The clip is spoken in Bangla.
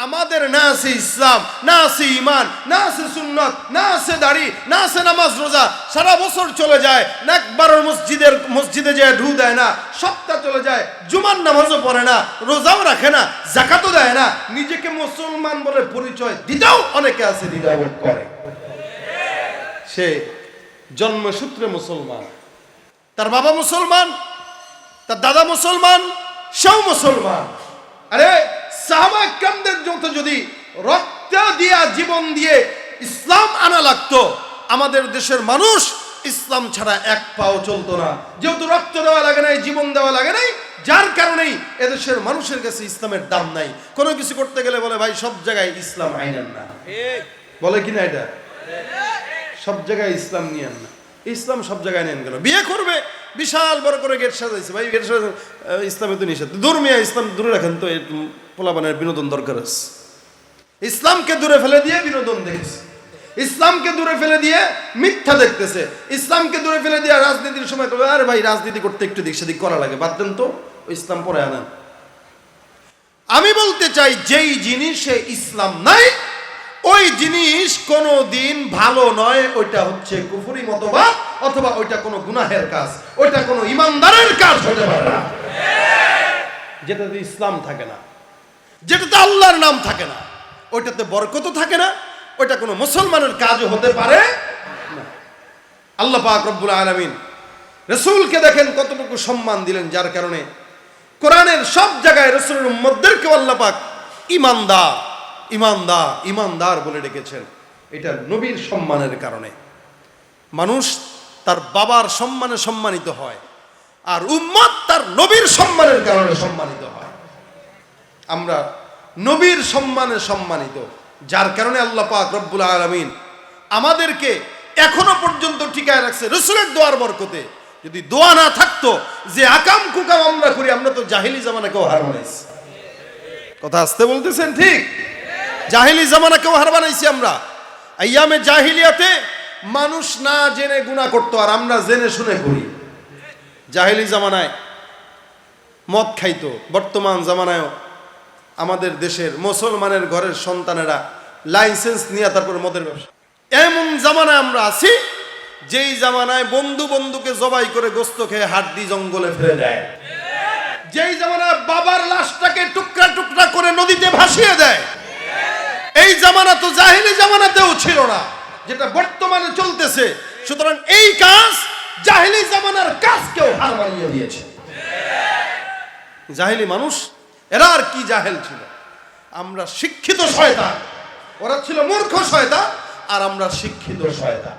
আমাদের না আছে ইসলাম, না আছে ইমান, না আছে সুন্নত, না আছে দাড়ি, না আছে নামাজ রোজা, সারা বছর চলে যায়, একবার মসজিদে যায় ঢু দেয় না, সপ্তাহ চলে যায়, জুমার নামাজও পড়ে না, রোজাও রাখে না, যাকাতও দেয় না, নিজেকে মুসলমান বলে পরিচয় দিতেও অনেকে আছে দ্বিধাবোধ করে। সে জন্মসূত্রে মুসলমান, তার বাবা মুসলমান, তার দাদা মুসলমান, সেও মুসলমান। আরে সাহাবা কেরামদের মতো যদি রক্ত দিয়া জীবন দিয়ে ইসলাম আনা লাগতো, আমাদের দেশের মানুষ ইসলাম ছাড়া এক পাও চলতো না। যেহেতু রক্ত দেওয়া লাগে নাই, জীবন দেওয়া লাগে নাই, যার কারণেই এদেশের মানুষের কাছে ইসলামের দাম নাই। কোনো কিছু করতে গেলে বলে ভাই সব জায়গায় ইসলাম আইনেন না, বলে কিনা এটা, সব জায়গায় ইসলাম নিয়েন না। ইসলাম সব জায়গায় নেন কেন? বিয়ে করবে, বিশাল বড় করে গেট সাজাইছে, ভাই গেট সাজা ইসলামে তো নিষেধ। ধর্মীয় ইসলাম দূরে রাখেন তো, পোলাপানের বিনোদন দরকার আছে। ইসলামকে দূরে ফেলে দিয়ে বিনোদন দেখেছে, ইসলামকে দূরে ফেলে দিয়ে মিথ্যা দেখতেছে, ইসলামকে দূরে ফেলে দিয়ে রাজনীতির সময় করবে, আরে ভাই রাজনীতি করতে একটু দিক সেদিক করা লাগে, বাদ দেন তো, ইসলাম পরে আনেন। আমি বলতে চাই, যেই জিনিসে ইসলাম নাই ওই জিনিস কোনো দিন ভালো নয়। ওইটা হচ্ছে কুফরি মতবাদ, অথবা ওইটা কোনো গুনাহের কাজ, ওইটা কোনো ইমানদারের কাজ হতে পারে না। যেটাতে ইসলাম থাকে না, যেটাতে আল্লাহর নাম থাকে না, ওইটাতে বরকতও থাকে না, ওইটা কোনো মুসলমানের কাজও হতে পারে না। আল্লাহ পাক রব্বুল আলামিন রাসূলকে দেখেন কতটুকু সম্মান দিলেন, যার কারণে কোরআনের সব জায়গায় রাসূলের উম্মতদেরকে আল্লাহ পাক ইমানদার ইমানদার ইমানদার বলে ডেকেছেন। এটা নবীর সম্মানের কারণে। মানুষ তার বাবার সম্মানে সম্মানিত হয়, আর উম্মত তার নবীর সম্মানের কারণে সম্মানিত হয়। আমরা নবীর সম্মানে সম্মানিত, যার কারণে আল্লাহ পাক রব্বুল আলামিন আমাদেরকে এখনো পর্যন্ত টিকায় রাখছে রাসূলের দোয়ার বরকতে। যদি দোয়া না থাকতো, যে আকাম কুকাম আমরা করি, আমরা তো জাহিলি জামানাকেও হার বানাইছি। কথা আসতে বলতেছেন? ঠিক, জাহিলি জামানাকেও হার বানাইছি আমরা। আইয়ামে জাহিলিয়াতে মানুষ না জেনে গুনাহ করতো, আর আমরা জেনে শুনে করি। জাহিলি জামানায় মদ খাইতো, বর্তমান জামানায়ও আমাদের দেশের মুসলমানের ঘরের সন্তানেরা লাইসেন্স নিয়ে তারপর মদের ব্যবসা। এমন জামানায় আমরা আছি, যেই জামানায় বন্ধু বন্ধুকে জবাই করে গোস্ত খেয়ে হাড্ডি জঙ্গলে ফেলে দেয়, যেই জামানায় বাবার লাশটাকে টুকরা টুকরা করে নদীতে ভাসিয়ে দেয়। এই জামানা তো জাহিলি জামানাতেও ছিল না, যেটা বর্তমানে চলতেছে। সুতরাং এই কাজ জাহিলি জামানার কাজকেও হার মানিয়ে দিয়েছে। জাহিলি মানুষ এরা আর কি জাহেল ছিল? আমরা শিক্ষিত শয়তান, ওরা ছিল মূর্খ শয়তান, আর আমরা শিক্ষিত শয়তান।